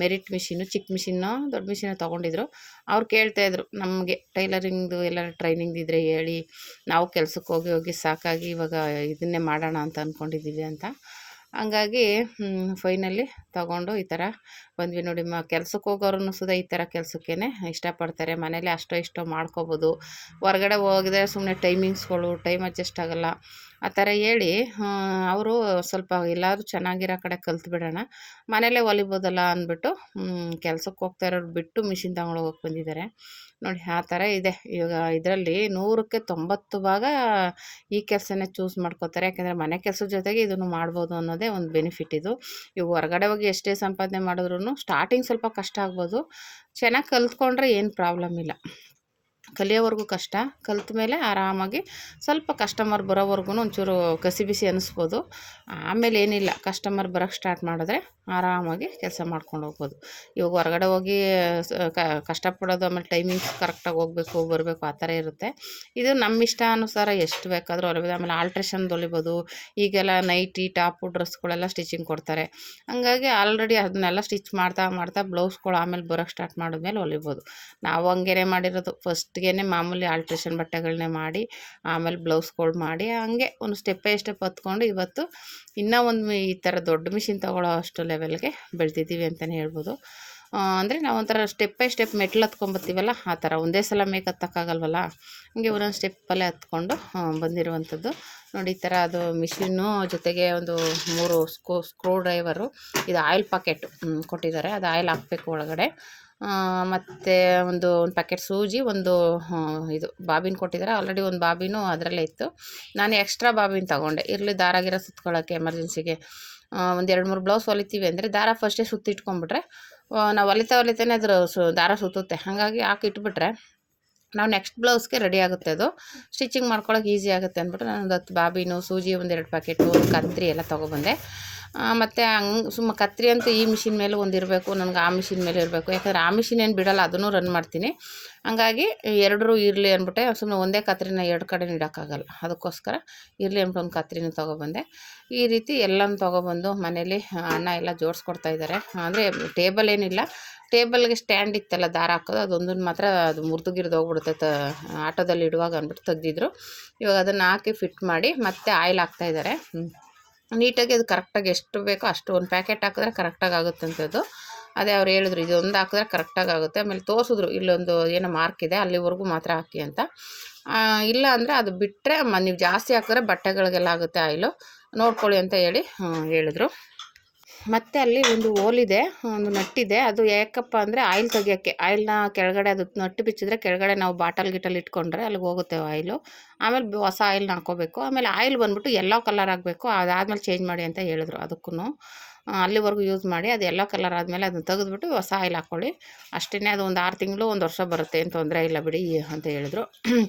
ಮೆರಿಟ್ ಮಿಷಿನು, ಚಿಕ್ಕ ಮಿಷಿನ್ನು ದೊಡ್ಡ ಮಿಷಿನ ತೊಗೊಂಡಿದ್ರು. ಅವ್ರು ಕೇಳ್ತಾಯಿದ್ರು ನಮಗೆ ಟೈಲರಿಂಗ್ದು ಎಲ್ಲ ಟ್ರೈನಿಂಗ್ ಇದ್ದರೆ ಹೇಳಿ, ನಾವು ಕೆಲ್ಸಕ್ಕೆ ಹೋಗಿ ಹೋಗಿ ಸಾಕಾಗಿ ಇವಾಗ ಇದನ್ನೇ ಮಾಡೋಣ ಅಂತ ಅಂದ್ಕೊಂಡಿದ್ದೀವಿ ಅಂತ. ಹಂಗಾಗಿ ಫೈನಲಿ ತೊಗೊಂಡು ಈ ಥರ ಬಂದ್ವಿ. ನೋಡಿ ಕೆಲ್ಸಕ್ಕೆ ಹೋಗೋರು ಸುಧಾ ಈ ಥರ ಕೆಲಸಕ್ಕೇ ಇಷ್ಟಪಡ್ತಾರೆ. ಮನೇಲಿ ಅಷ್ಟೋ ಇಷ್ಟೋ ಮಾಡ್ಕೋಬೋದು. ಹೊರಗಡೆ ಹೋಗಿದ್ರೆ ಸುಮ್ಮನೆ ಟೈಮಿಂಗ್ಸ್ಗಳು ಟೈಮ್ ಅಡ್ಜಸ್ಟ್ ಆಗೋಲ್ಲ ಆ ಥರ ಹೇಳಿ ಅವರು ಸ್ವಲ್ಪ ಎಲ್ಲಾದರೂ ಚೆನ್ನಾಗಿರೋ ಕಡೆ ಕಲ್ತ್ಬಿಡೋಣ, ಮನೇಲೇ ಹೊಲಿಬೋದಲ್ಲ ಅಂದ್ಬಿಟ್ಟು ಕೆಲ್ಸಕ್ಕೆ ಹೋಗ್ತಾ ಇರೋರು ಬಿಟ್ಟು ಮಿಷಿನ್ ತಗೊಂಡು ಹೋಗಕ್ಕೆ ಬಂದಿದ್ದಾರೆ. ನೋಡಿ ಆ ಥರ ಇದೆ. ಇವಾಗ ಇದರಲ್ಲಿ 100ಕ್ಕೆ 90 ಭಾಗ ಈ ಕೆಲಸನೇ ಚೂಸ್ ಮಾಡ್ಕೋತಾರೆ. ಯಾಕೆಂದರೆ ಮನೆ ಕೆಲಸದ ಜೊತೆಗೆ ಇದನ್ನು ಮಾಡ್ಬೋದು ಅನ್ನೋದೇ ಒಂದು ಬೆನಿಫಿಟ್ ಇದು. ಇವಾಗ ಹೊರಗಡೆ ಹೋಗಿ ಎಷ್ಟೇ ಸಂಪಾದನೆ ಮಾಡಿದ್ರೂ ಸ್ಟಾರ್ಟಿಂಗ್ ಸ್ವಲ್ಪ ಕಷ್ಟ ಆಗ್ಬೋದು, ಚೆನ್ನಾಗಿ ಕಲ್ತ್ಕೊಂಡ್ರೆ ಏನು ಪ್ರಾಬ್ಲಮ್ ಇಲ್ಲ. ಕಲಿಯೋವರೆಗೂ ಕಷ್ಟ, ಕಲ್ತ ಮೇಲೆ ಆರಾಮಾಗಿ ಸ್ವಲ್ಪ ಕಸ್ಟಮರ್ ಬರೋವರೆಗೂ ಒಂಚೂರು ಕಸಿ ಬಿಸಿ ಅನ್ನಿಸ್ಬೋದು. ಆಮೇಲೆ ಏನಿಲ್ಲ, ಕಸ್ಟಮರ್ ಬರೋಕ್ಕೆ ಸ್ಟಾರ್ಟ್ ಮಾಡಿದ್ರೆ ಆರಾಮಾಗಿ ಕೆಲಸ ಮಾಡ್ಕೊಂಡು ಹೋಗ್ಬೋದು. ಇವಾಗ ಹೊರಗಡೆ ಹೋಗಿ ಕಷ್ಟಪಡೋದು, ಆಮೇಲೆ ಟೈಮಿಂಗ್ಸ್ ಕರೆಕ್ಟಾಗಿ ಹೋಗಬೇಕು ಬರಬೇಕು ಆ ಥರ ಇರುತ್ತೆ. ಇದು ನಮ್ಮ ಇಷ್ಟಾನುಸಾರ ಎಷ್ಟು ಬೇಕಾದರೂ ಹೊಲಿಬೋದು. ಆಮೇಲೆ ಆಲ್ಟ್ರೇಷನ್ದು ಹೊಲಿಬೋದು. ಈಗೆಲ್ಲ ನೈಟಿ, ಟಾಪು, ಡ್ರೆಸ್ಗಳೆಲ್ಲ ಸ್ಟಿಚಿಂಗ್ ಕೊಡ್ತಾರೆ. ಹಂಗಾಗಿ ಆಲ್ರೆಡಿ ಅದನ್ನೆಲ್ಲ ಸ್ಟಿಚ್ ಮಾಡ್ತಾ ಮಾಡ್ತಾ ಬ್ಲೌಸ್ಗಳು ಆಮೇಲೆ ಬರೋಕ್ಕೆ ಸ್ಟಾರ್ಟ್ ಮಾಡಿದ್ಮೇಲೆ ಹೊಲಿಬೋದು. ನಾವು ಹಂಗೇ ಮಾಡಿರೋದು. ಫಸ್ಟ್ಗೆ ಮಾಮೂಲಿ ಆಲ್ಟ್ರೇಷನ್ ಬಟ್ಟೆಗಳನ್ನೇ ಮಾಡಿ ಆಮೇಲೆ ಬ್ಲೌಸ್ಗಳು ಮಾಡಿ ಹಂಗೆ ಒಂದು ಸ್ಟೆಪ್ ಬೈ ಸ್ಟೆಪ್ ಹತ್ಕೊಂಡು ಇವತ್ತು ಇನ್ನೂ ಒಂದು ಈ ಥರ ದೊಡ್ಡ ಮಿಷಿನ್ ತೊಗೊಳ್ಳೋ ಅಷ್ಟು ಲೆವೆಲ್ಗೆ ಬೆಳೆದಿದ್ದೀವಿ ಅಂತಲೇ ಹೇಳ್ಬೋದು. ಅಂದರೆ ನಾವು ಒಂಥರ ಸ್ಟೆಪ್ ಬೈ ಸ್ಟೆಪ್ ಮೆಟ್ಲು ಹತ್ಕೊಂಬತ್ತೀವಲ್ಲ, ಆ ಥರ ಒಂದೇ ಸಲ ಮೇಕ್ ಹತ್ತಕ್ಕಾಗಲ್ವಲ್ಲ, ಹಂಗೆ ಒಂದೊಂದು ಸ್ಟೆಪ್ಪಲ್ಲೇ ಹತ್ಕೊಂಡು ಬಂದಿರುವಂಥದ್ದು. ನೋಡಿ ಈ ಥರ ಅದು ಮಿಷಿನ್ನು ಜೊತೆಗೆ ಒಂದು 3 ಸ್ಕ್ರೂ ಡ್ರೈವರು, ಇದು ಆಯಿಲ್ ಪಾಕೆಟ್ ಕೊಟ್ಟಿದ್ದಾರೆ. ಅದು ಆಯಿಲ್ ಹಾಕಬೇಕು ಒಳಗಡೆ. ಮತ್ತು ಒಂದು ಪ್ಯಾಕೆಟ್ ಸೂಜಿ, ಒಂದು ಇದು ಬಾಬಿನ್ ಕೊಟ್ಟಿದ್ದಾರೆ. ಆಲ್ರೆಡಿ ಒಂದು ಬಾಬಿನು ಅದರಲ್ಲೇ ಇತ್ತು. ನಾನು ಎಕ್ಸ್ಟ್ರಾ ಬಾಬಿನ್ ತೊಗೊಂಡೆ, ಇರಲಿ ದಾರ ಗಿರ ಸುತ್ಕೊಳ್ಳೋಕ್ಕೆ ಎಮರ್ಜೆನ್ಸಿಗೆ. ಒಂದು 2-3 ಬ್ಲೌಸ್ ಹೊಲಿತೀವಿ ಅಂದರೆ ದಾರ ಫಸ್ಟೇ ಸುತ್ತಿಟ್ಕೊಂಡ್ಬಿಟ್ರೆ ನಾವು ಹೊಲಿತಾನೆ ಅದ್ರ ದಾರ ಸುತ್ತುತ್ತೆ. ಹಾಗಾಗಿ ಹಾಕಿಟ್ಬಿಟ್ರೆ ನಾವು ನೆಕ್ಸ್ಟ್ ಬ್ಲೌಸ್ಗೆ ರೆಡಿ ಆಗುತ್ತೆ, ಅದು ಸ್ಟಿಚಿಂಗ್ ಮಾಡ್ಕೊಳ್ಳೋಕೆ ಈಸಿ ಆಗುತ್ತೆ ಅಂದ್ಬಿಟ್ಟು ನಾನು ಒಂದು 10 ಬಾಬಿನು, ಸೂಜಿ, 1-2 ಪ್ಯಾಕೆಟು, ಒಂದು ಕತ್ರಿ ಎಲ್ಲ ತೊಗೊಬಂದೆ. ಮತ್ತು ಹಂಗೆ ಕತ್ರಿ ಅಂತೂ ಈ ಮಿಷಿನ್ ಮೇಲೂ ಒಂದಿರಬೇಕು, ನನಗೆ ಆ ಮಿಷಿನ್ ಮೇಲೆ ಇರಬೇಕು. ಯಾಕಂದರೆ ಆ ಮಿಷಿನ್ ಏನು ಬಿಡೋಲ್ಲ, ಅದನ್ನು ರನ್ ಮಾಡ್ತೀನಿ. ಹಂಗಾಗಿ ಎರಡರೂ ಇರಲಿ ಅಂದ್ಬಿಟ್ಟೆ. ಸುಮ್ಮನೆ ಒಂದೇ ಕತ್ರಿನ 2 ಕಡೆ ಇಡೋಕ್ಕಾಗಲ್ಲ, ಅದಕ್ಕೋಸ್ಕರ ಇರಲಿ ಅಂದ್ಬಿಟ್ಟು ಒಂದು ಕತ್ರಿನ ತೊಗೊಬಂದೆ. ಈ ರೀತಿ ಎಲ್ಲನೂ ತೊಗೊಬಂದು ಮನೇಲಿ ಅಣ್ಣ ಎಲ್ಲ ಜೋಡಿಸ್ಕೊಡ್ತಾಯಿದ್ದಾರೆ. ಅಂದರೆ ಟೇಬಲ್ ಏನಿಲ್ಲ, ಟೇಬಲ್ಗೆ ಸ್ಟ್ಯಾಂಡ್ ಇತ್ತಲ್ಲ ದಾರ ಹಾಕೋದು, ಅದೊಂದನ್ನು ಮಾತ್ರ ಅದು ಮುರಿದು ಹೋಗ್ಬಿಡುತ್ತೆ ಆಟೋದಲ್ಲಿ ಇಡುವಾಗ ಅಂದ್ಬಿಟ್ಟು ತೆಗ್ದಿದ್ರು. ಇವಾಗ ಅದನ್ನು ಹಾಕಿ ಫಿಟ್ ಮಾಡಿ ಮತ್ತೆ ಆಯಿಲ್ ಹಾಕ್ತಾಯಿದ್ದಾರೆ. ನೀಟಾಗಿ ಅದು ಕರೆಕ್ಟಾಗಿ ಎಷ್ಟು ಬೇಕೋ ಅಷ್ಟು ಒಂದು ಪ್ಯಾಕೆಟ್ ಹಾಕಿದ್ರೆ ಕರೆಕ್ಟಾಗಿ ಆಗುತ್ತಂಥದ್ದು. ಅದೇ ಅವ್ರು ಹೇಳಿದ್ರು, ಇದೊಂದು ಹಾಕಿದ್ರೆ ಕರೆಕ್ಟಾಗಿ ಆಗುತ್ತೆ. ಆಮೇಲೆ ತೋರಿಸಿದ್ರು, ಇಲ್ಲೊಂದು ಏನೋ ಮಾರ್ಕ್ ಇದೆ, ಅಲ್ಲಿವರೆಗೂ ಮಾತ್ರ ಹಾಕಿ ಅಂತ. ಇಲ್ಲ ಅಂದರೆ ಅದು ಬಿಟ್ಟರೆ ನೀವು ಜಾಸ್ತಿ ಹಾಕಿದ್ರೆ ಬಟ್ಟೆಗಳಿಗೆಲ್ಲ ಆಗುತ್ತೆ ಆಯಿಲು, ನೋಡ್ಕೊಳ್ಳಿ ಅಂತ ಹೇಳಿದ್ರು. ಮತ್ತು ಅಲ್ಲಿ ಒಂದು ಹೋಲಿದೆ, ಒಂದು ನಟ್ಟಿದೆ. ಅದು ಯಾಕಪ್ಪ ಅಂದರೆ ಆಯಿಲ್ ತೆಗಿಯೋಕ್ಕೆ, ಆಯಿಲ್ನ ಕೆಳಗಡೆ ಅದು ನಟ್ಟು ಬಿಚ್ಚಿದ್ರೆ ಕೆಳಗಡೆ ನಾವು ಬಾಟಲ್ ಇಟ್ಕೊಂಡ್ರೆ ಅಲ್ಲಿಗೆ ಹೋಗುತ್ತೆ ಆಯಿಲು. ಆಮೇಲೆ ಹೊಸ ಆಯಿಲ್ನ ಹಾಕ್ಕೋಬೇಕು. ಆಮೇಲೆ ಆಯಿಲ್ ಬಂದ್ಬಿಟ್ಟು ಯೆಲ್ಲೋ ಕಲರ್ ಆಗಬೇಕು, ಅದಾದಮೇಲೆ ಚೇಂಜ್ ಮಾಡಿ ಅಂತ ಹೇಳಿದ್ರು. ಅದಕ್ಕೂ ಅಲ್ಲಿವರೆಗೂ ಯೂಸ್ ಮಾಡಿ ಅದು ಯೆಲ್ಲೋ ಕಲರ್ ಆದಮೇಲೆ ಅದನ್ನು ತೆಗೆದುಬಿಟ್ಟು ಹೊಸ ಆಯಿಲ್ ಹಾಕ್ಕೊಳ್ಳಿ ಅಷ್ಟೇ. ಅದು ಒಂದು 6 ತಿಂಗಳು 1 ವರ್ಷ ಬರುತ್ತೆ, ಏನು ತೊಂದರೆ ಇಲ್ಲ ಬಿಡಿ ಅಂತ ಹೇಳಿದ್ರು.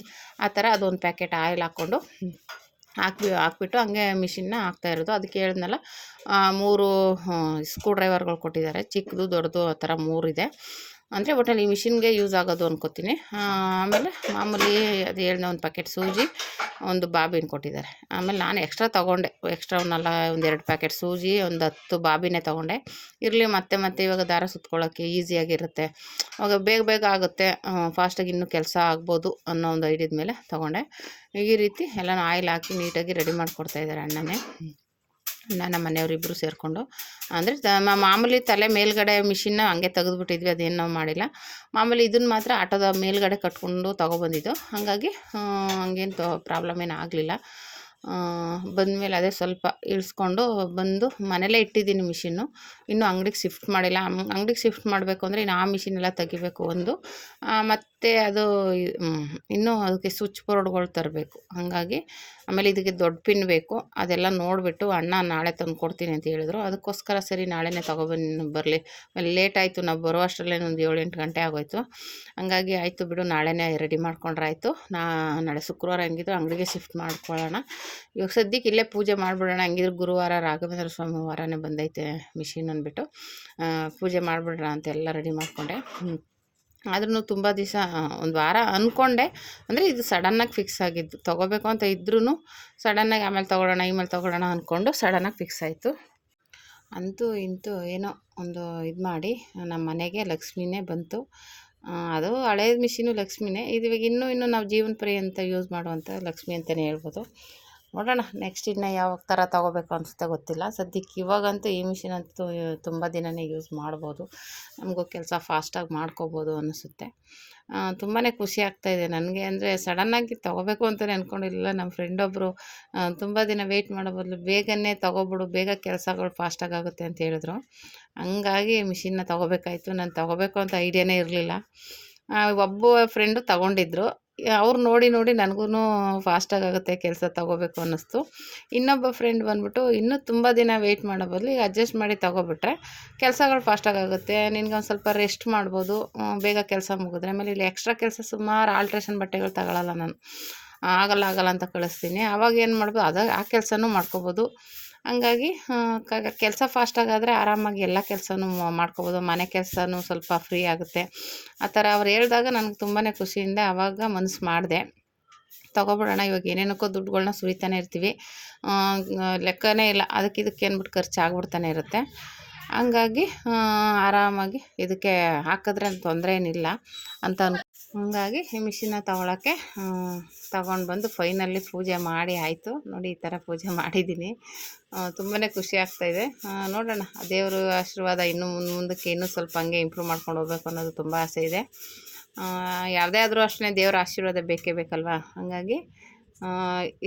ಆ ಥರ ಅದೊಂದು ಪ್ಯಾಕೆಟ್ ಆಯಿಲ್ ಹಾಕ್ಕೊಂಡು ಹಾಕ್ಬಿಟ್ಟು ಹಂಗೆ ಮಿಷಿನ್ನ ಹಾಕ್ತಾಯಿರೋದು. ಅದಕ್ಕೆ ಹೇಳಿದ್ನಲ್ಲ, 3 ಸ್ಕ್ರೂ ಡ್ರೈವರ್ಗಳು ಕೊಟ್ಟಿದ್ದಾರೆ, ಚಿಕ್ಕದು ದೊಡ್ಡದು ಆ ಥರ 3 ಇದೆ. ಅಂದರೆ ಒಟ್ಟಲ್ಲಿ ಈ ಮಿಷಿನ್ಗೆ ಯೂಸ್ ಆಗೋದು ಅಂದ್ಕೊತೀನಿ. ಆಮೇಲೆ ಮಾಮೂಲಿ ಅದು ಹೇಳಿದ ಒಂದು ಪ್ಯಾಕೆಟ್ ಸೂಜಿ, ಒಂದು ಬಾಬಿನ್ ಕೊಟ್ಟಿದ್ದಾರೆ. ಆಮೇಲೆ ನಾನು ಎಕ್ಸ್ಟ್ರಾ ತೊಗೊಂಡೆ, ಎಕ್ಸ್ಟ್ರಾ ಒಂದಲ್ಲ 1-2 ಪ್ಯಾಕೆಟ್ ಸೂಜಿ, ಒಂದು 10 ಬಾಬಿನೇ ತೊಗೊಂಡೆ. ಇರಲಿ ಮತ್ತೆ ಇವಾಗ ದಾರ ಸುತ್ಕೊಳ್ಳೋಕ್ಕೆ ಈಸಿಯಾಗಿರುತ್ತೆ, ಅವಾಗ ಬೇಗ ಆಗುತ್ತೆ, ಫಾಸ್ಟಾಗಿ ಇನ್ನೂ ಕೆಲಸ ಆಗ್ಬೋದು ಅನ್ನೋ ಒಂದು ಐಡಿಯಾದ ಮೇಲೆ ತೊಗೊಂಡೆ. ಈ ರೀತಿ ಎಲ್ಲನೂ ಆಯಿಲ್ ಹಾಕಿ ನೀಟಾಗಿ ರೆಡಿ ಮಾಡಿಕೊಡ್ತಾಯಿದ್ದಾರೆ ಅಣ್ಣನೇ, ನಮ್ಮ ಮನೆಯವರಿಬ್ಬರು ಸೇರಿಕೊಂಡು. ಅಂದರೆ ಮಾಮೂಲಿ ತಲೆ ಮೇಲ್ಗಡೆ ಮಿಷಿನ್ನ ಹಂಗೆ ತೆಗೆದುಬಿಟ್ಟಿದ್ವಿ, ಅದೇನು ನಾವು ಮಾಡಿಲ್ಲ. ಮಾಮೂಲಿ ಇದನ್ನು ಮಾತ್ರ ಆಟೋದ ಮೇಲ್ಗಡೆ ಕಟ್ಕೊಂಡು ತೊಗೊಬಂದಿದ್ದು. ಹಾಗಾಗಿ ಹಂಗೇನು ಪ್ರಾಬ್ಲಮ್ ಏನು ಆಗಲಿಲ್ಲ. ಬಂದಮೇಲೆ ಅದೇ ಸ್ವಲ್ಪ ಇಳಿಸ್ಕೊಂಡು ಬಂದು ಮನೇಲೇ ಇಟ್ಟಿದ್ದೀನಿ ಮಿಷಿನ್ನು, ಇನ್ನೂ ಅಂಗಡಿಗೆ ಶಿಫ್ಟ್ ಮಾಡಿಲ್ಲ. ಅಂಗಡಿಗೆ ಶಿಫ್ಟ್ ಮಾಡಬೇಕು ಅಂದರೆ ಇನ್ನು ಆ ಮಿಷಿನೆಲ್ಲ ತೆಗಿಬೇಕು ಒಂದು, ಮತ್ತು ಅದು ಇನ್ನೂ ಅದಕ್ಕೆ ಸ್ವಿಚ್ ಬೋರ್ಡ್ಗಳು ತರಬೇಕು. ಹಾಗಾಗಿ ಆಮೇಲೆ ಇದಕ್ಕೆ ದೊಡ್ಡ ಪಿನ್ ಬೇಕು, ಅದೆಲ್ಲ ನೋಡಿಬಿಟ್ಟು ಅಣ್ಣ ನಾಳೆ ತಂದು ಕೊಡ್ತೀನಿ ಅಂತ ಹೇಳಿದ್ರು. ಅದಕ್ಕೋಸ್ಕರ ಸರಿ ನಾಳೆನೇ ಬರಲಿ. ಆಮೇಲೆ ಲೇಟ್ ಆಯಿತು, ನಾವು ಬರೋ ಅಷ್ಟರಲ್ಲೇ ಒಂದು 7-8 ಗಂಟೆ ಆಗೋಯ್ತು. ಹಂಗಾಗಿ ಆಯಿತು ಬಿಡು, ನಾಳೆನೇ ರೆಡಿ ಮಾಡ್ಕೊಂಡ್ರೆ ಆಯಿತು. ನಾಳೆ ಶುಕ್ರವಾರ ಹೆಂಗಿದ್ರು ಅಂಗಡಿಗೆ ಶಿಫ್ಟ್ ಮಾಡ್ಕೊಳ್ಳೋಣ. ಇವಾಗ ಸದ್ಯಕ್ಕೆ ಇಲ್ಲೇ ಪೂಜೆ ಮಾಡಿಬಿಡೋಣ, ಹೆಂಗಿದ್ರು ಗುರುವಾರ ರಾಘವೇಂದ್ರ ಸ್ವಾಮಿ ವಾರನೇ ಬಂದೈತೆ ಮಿಷಿನ್ ಅಂದ್ಬಿಟ್ಟು ಪೂಜೆ ಮಾಡಿಬಿಡ್ರ ಅಂತ ಎಲ್ಲ ರೆಡಿ ಮಾಡಿಕೊಂಡೆ. ಆದ್ರೂ ತುಂಬ ದಿವಸ, ಒಂದು ವಾರ ಅಂದ್ಕೊಂಡೆ. ಅಂದರೆ ಇದು ಸಡನ್ನಾಗಿ ಫಿಕ್ಸ್ ಆಗಿದ್ದು, ತೊಗೋಬೇಕು ಅಂತ ಇದ್ರೂ ಸಡನ್ನಾಗಿ ಆಮೇಲೆ ತೊಗೊಳ್ಳೋಣ ಅಂದ್ಕೊಂಡು ಸಡನ್ನಾಗಿ ಫಿಕ್ಸ್ ಆಯಿತು. ಅಂತೂ ಇಂತೂ ಏನೋ ಒಂದು ಇದು ಮಾಡಿ ನಮ್ಮ ಮನೆಗೆ ಲಕ್ಷ್ಮಿನೇ ಬಂತು. ಅದು ಹಳೇದು ಮಿಷಿನು ಲಕ್ಷ್ಮಿನೇ, ಇದು ಇವಾಗ ಇನ್ನೂ ನಾವು ಜೀವನ ಪರ್ಯಂತ ಯೂಸ್ ಮಾಡುವಂಥ ಲಕ್ಷ್ಮಿ ಅಂತಲೇ ಹೇಳ್ಬೋದು. ನೋಡೋಣ ನೆಕ್ಸ್ಟ್ ಇನ್ನು ಯಾವ ಥರ ತೊಗೋಬೇಕು ಅನಿಸುತ್ತೆ ಗೊತ್ತಿಲ್ಲ. ಸದ್ಯಕ್ಕೆ ಇವಾಗಂತೂ ಈ ಮಿಷಿನ್ ಅಂತೂ ತುಂಬ ದಿನವೇ ಯೂಸ್ ಮಾಡ್ಬೋದು, ನಮಗೂ ಕೆಲಸ ಫಾಸ್ಟಾಗಿ ಮಾಡ್ಕೋಬೋದು ಅನ್ನಿಸುತ್ತೆ. ತುಂಬಾ ಖುಷಿ ಆಗ್ತಾಯಿದೆ ನನಗೆ. ಅಂದರೆ ಸಡನ್ನಾಗಿ ತೊಗೋಬೇಕು ಅಂತಲೇ ಅಂದ್ಕೊಂಡಿರಲಿಲ್ಲ. ನಮ್ಮ ಫ್ರೆಂಡೊಬ್ಬರು ತುಂಬ ದಿನ ವೆಯ್ಟ್ ಮಾಡೋ ಬದಲು ಬೇಗನೆ ತೊಗೊಬಿಡು, ಬೇಗ ಕೆಲಸಗಳು ಫಾಸ್ಟಾಗಿ ಆಗುತ್ತೆ ಅಂತ ಹೇಳಿದ್ರು. ಹಂಗಾಗಿ ಮಿಷಿನ್ನ ತೊಗೋಬೇಕಾಯ್ತು. ನಾನು ತೊಗೋಬೇಕು ಅಂತ ಐಡಿಯಾನೇ ಇರಲಿಲ್ಲ. ಒಬ್ಬ ಫ್ರೆಂಡು ತೊಗೊಂಡಿದ್ರು, ಅವ್ರು ನೋಡಿ ನನಗೂ ಫಾಸ್ಟಾಗಿ ಆಗುತ್ತೆ ಕೆಲಸ ತೊಗೋಬೇಕು ಅನ್ನಿಸ್ತು. ಇನ್ನೊಬ್ಬ ಫ್ರೆಂಡ್ ಬಂದ್ಬಿಟ್ಟು ಇನ್ನೂ ತುಂಬ ದಿನ ವೆಯ್ಟ್ ಮಾಡೋ ಬದಲು ಈಗ ಅಡ್ಜಸ್ಟ್ ಮಾಡಿ ತೊಗೊಬಿಟ್ರೆ ಕೆಲಸಗಳು ಫಾಸ್ಟಾಗಿ ಆಗುತ್ತೆ, ನಿನ್ಗೆ ಒಂದು ಸ್ವಲ್ಪ ರೆಸ್ಟ್ ಮಾಡ್ಬೋದು, ಬೇಗ ಕೆಲಸ ಮುಗಿದ್ರೆ. ಆಮೇಲೆ ಇಲ್ಲಿ ಎಕ್ಸ್ಟ್ರಾ ಕೆಲಸ ಸುಮಾರು ಆಲ್ಟ್ರೇಷನ್ ಬಟ್ಟೆಗಳು ತಗೊಳ್ಳಲ್ಲ ನಾನು, ಆಗಲ್ಲ ಅಂತ ಕಳಿಸ್ತೀನಿ. ಆವಾಗ ಏನು ಮಾಡ್ಬೋದು, ಆ ಕೆಲಸನೂ ಮಾಡ್ಕೋಬೋದು. ಹಂಗಾಗಿ ಕೆಲಸ ಫಾಸ್ಟಾಗಾದರೆ ಆರಾಮಾಗಿ ಎಲ್ಲ ಕೆಲಸನೂ ಮಾಡ್ಕೋಬೋದು, ಮನೆ ಕೆಲಸನೂ ಸ್ವಲ್ಪ ಫ್ರೀ ಆಗುತ್ತೆ. ಆ ಥರ ಅವ್ರು ಹೇಳಿದಾಗ ನನಗೆ ತುಂಬಾ ಖುಷಿಯಿಂದ ಆವಾಗ ಮನಸ್ಸು ಮಾಡಿದೆ, ತೊಗೊಬಿಡೋಣ. ಇವಾಗ ಏನೇನಕ್ಕೋ ದುಡ್ಡುಗಳ್ನ ಸುರಿತಾನೆ ಇರ್ತೀವಿ, ಲೆಕ್ಕನೇ ಇಲ್ಲ, ಇದಕ್ಕೆ ಅಂದ್ಬಿಟ್ಟು ಖರ್ಚು ಆಗ್ಬಿಡ್ತಾನೆ ಇರುತ್ತೆ. ಹಂಗಾಗಿ ಆರಾಮಾಗಿ ಇದಕ್ಕೆ ಹಾಕಿದ್ರೆ ತೊಂದರೆ ಏನಿಲ್ಲ ಅಂತ ಹಂಗಾಗಿ ಈ ಮಿಷಿನ್ನ ತೊಗೊಳಕ್ಕೆ ತಗೊಂಡು ಬಂದು ಫೈನಲಿ ಪೂಜೆ ಮಾಡಿ ಆಯಿತು. ನೋಡಿ ಈ ಥರ ಪೂಜೆ ಮಾಡಿದ್ದೀನಿ, ತುಂಬಾ ಖುಷಿ ಆಗ್ತಾಯಿದೆ. ನೋಡೋಣ, ದೇವರು ಆಶೀರ್ವಾದ ಇನ್ನೂ ಮುಂದಕ್ಕೆ ಇನ್ನೂ ಸ್ವಲ್ಪ ಹಂಗೆ ಇಂಪ್ರೂವ್ ಮಾಡ್ಕೊಂಡು ಹೋಗ್ಬೇಕು ಅನ್ನೋದು ತುಂಬ ಆಸೆ ಇದೆ. ಯಾವುದೇ ಆದರೂ ಅಷ್ಟೇ ದೇವರ ಆಶೀರ್ವಾದ ಬೇಕೇ ಬೇಕಲ್ವಾ. ಹಾಗಾಗಿ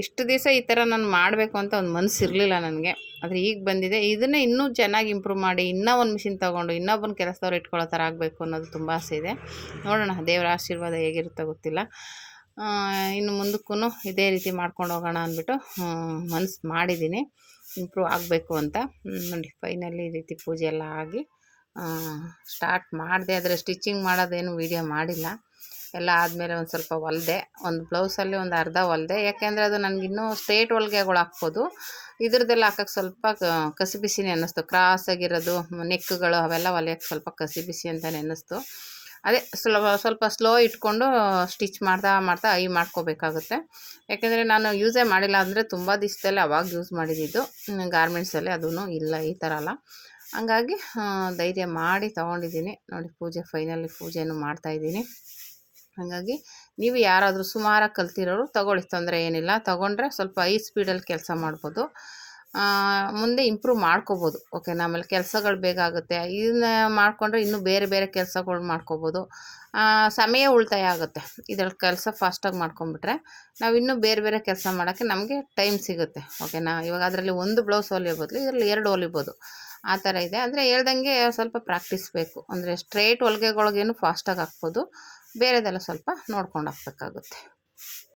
ಇಷ್ಟು ದಿವಸ ಈ ಥರ ನಾನು ಮಾಡಬೇಕು ಅಂತ ಒಂದು ಮನಸ್ಸು ಇರಲಿಲ್ಲ ನನಗೆ, ಆದರೆ ಈಗ ಬಂದಿದೆ. ಇದನ್ನೇ ಇನ್ನೂ ಚೆನ್ನಾಗಿ ಇಂಪ್ರೂವ್ ಮಾಡಿ ಇನ್ನೂ ಒಂದು ಮಿಷಿನ್ ತೊಗೊಂಡು ಇನ್ನೊಬ್ಬನ ಕೆಲಸದವ್ರು ಇಟ್ಕೊಳ್ಳೋ ಥರ ಆಗಬೇಕು ಅನ್ನೋದು ತುಂಬ ಆಸೆ ಇದೆ. ನೋಡೋಣ ದೇವರ ಆಶೀರ್ವಾದ ಹೇಗಿರುತ್ತೋ ಗೊತ್ತಿಲ್ಲ. ಇನ್ನು ಮುಂದಕ್ಕೂ ಇದೇ ರೀತಿ ಮಾಡ್ಕೊಂಡು ಹೋಗೋಣ ಅಂದ್ಬಿಟ್ಟು ಮನಸ್ಸು ಮಾಡಿದ್ದೀನಿ, ಇಂಪ್ರೂವ್ ಆಗಬೇಕು ಅಂತ. ನೋಡಿ ಫೈನಲಿ ಈ ರೀತಿ ಪೂಜೆ ಎಲ್ಲ ಆಗಿ ಸ್ಟಾರ್ಟ್ ಮಾಡಿದೆ. ಆದರೆ ಸ್ಟಿಚಿಂಗ್ ಮಾಡೋದೇನು ವೀಡಿಯೋ ಮಾಡಿಲ್ಲ, ಎಲ್ಲ ಆದಮೇಲೆ ಒಂದು ಸ್ವಲ್ಪ ಹೊಲಿದೆ. ಒಂದು ಬ್ಲೌಸಲ್ಲಿ ಒಂದು ಅರ್ಧ ಹೊಲಿದೆ, ಯಾಕೆಂದರೆ ಅದು ನನಗಿನ್ನೂ ಸ್ಟ್ರೇಟ್ ಹೊಲಿಗೆಗಳು ಹಾಕ್ಬೋದು, ಇದ್ರದ್ದೆಲ್ಲ ಹಾಕೋಕ್ಕೆ ಸ್ವಲ್ಪ ಕಸಿಬಿಸಿನೇ ಅನ್ನಿಸ್ತು. ಕ್ರಾಸಾಗಿರೋದು ನೆಕ್ಗಳು ಅವೆಲ್ಲ ಹೊಲಿಯೋಕ್ಕೆ ಸ್ವಲ್ಪ ಕಸಿಬಿಸಿ ಅಂತಲೇ ಅನ್ನಿಸ್ತು. ಅದೇ ಸ್ವಲ್ಪ ಸ್ಲೋ ಇಟ್ಕೊಂಡು ಸ್ಟಿಚ್ ಮಾಡ್ತಾ ಐ ಮಾಡ್ಕೋಬೇಕಾಗುತ್ತೆ. ಯಾಕೆಂದರೆ ನಾನು ಯೂಸೇ ಮಾಡಿಲ್ಲ, ಅಂದರೆ ತುಂಬ ದಿವಸದಲ್ಲೇ ಅವಾಗ ಯೂಸ್ ಮಾಡಿದ್ದು ಗಾರ್ಮೆಂಟ್ಸಲ್ಲಿ, ಅದೂ ಇಲ್ಲ ಈ ಥರ ಅಲ್ಲ. ಹಂಗಾಗಿ ಧೈರ್ಯ ಮಾಡಿ ತೊಗೊಂಡಿದ್ದೀನಿ. ನೋಡಿ ಫೈನಲಿ ಪೂಜೆನೂ ಮಾಡ್ತಾಯಿದ್ದೀನಿ. ಹಾಗಾಗಿ ನೀವು ಯಾರಾದರೂ ಸುಮಾರಾಗಿ ಕಲ್ತಿರೋರು ತೊಗೊಳ್ಳಿ, ತೊಂದರೆ ಏನಿಲ್ಲ. ತೊಗೊಂಡ್ರೆ ಸ್ವಲ್ಪ ಸ್ಪೀಡಲ್ಲಿ ಕೆಲಸ ಮಾಡ್ಬೋದು, ಮುಂದೆ ಇಂಪ್ರೂವ್ ಮಾಡ್ಕೋಬೋದು. ಓಕೆನಾ. ಆಮೇಲೆ ಕೆಲಸಗಳು ಬೇಗ ಆಗುತ್ತೆ. ಇದನ್ನ ಮಾಡಿಕೊಂಡ್ರೆ ಇನ್ನೂ ಬೇರೆ ಕೆಲಸಗಳು ಮಾಡ್ಕೋಬೋದು, ಸಮಯ ಉಳಿತಾಯ ಆಗುತ್ತೆ. ಇದ್ರಲ್ಲಿ ಕೆಲಸ ಫಾಸ್ಟಾಗಿ ಮಾಡ್ಕೊಂಬಿಟ್ರೆ ನಾವು ಇನ್ನೂ ಬೇರೆ ಕೆಲಸ ಮಾಡೋಕ್ಕೆ ನಮಗೆ ಟೈಮ್ ಸಿಗುತ್ತೆ. ಓಕೆನಾ. ಇವಾಗ ಅದರಲ್ಲಿ ಒಂದು ಬ್ಲೌಸ್ ಹೊಲಿಯೋ ಬದಲು ಇದರಲ್ಲಿ 2 ಹೊಲಿಬೋದು, ಆ ಥರ ಇದೆ. ಅಂದರೆ ಹೇಳ್ದಂಗೆ ಸ್ವಲ್ಪ ಪ್ರಾಕ್ಟೀಸ್ ಬೇಕು. ಅಂದರೆ ಸ್ಟ್ರೇಟ್ ಹೊಲಿಗೆಗಳ್ಗೇನು ಫಾಸ್ಟಾಗಿ ಹಾಕ್ಬೋದು, ಬೇರೆದೆಲ್ಲ ಸ್ವಲ್ಪ ನೋಡ್ಕೊಂಡು ಹಾಕ್ಬೇಕಾಗುತ್ತೆ.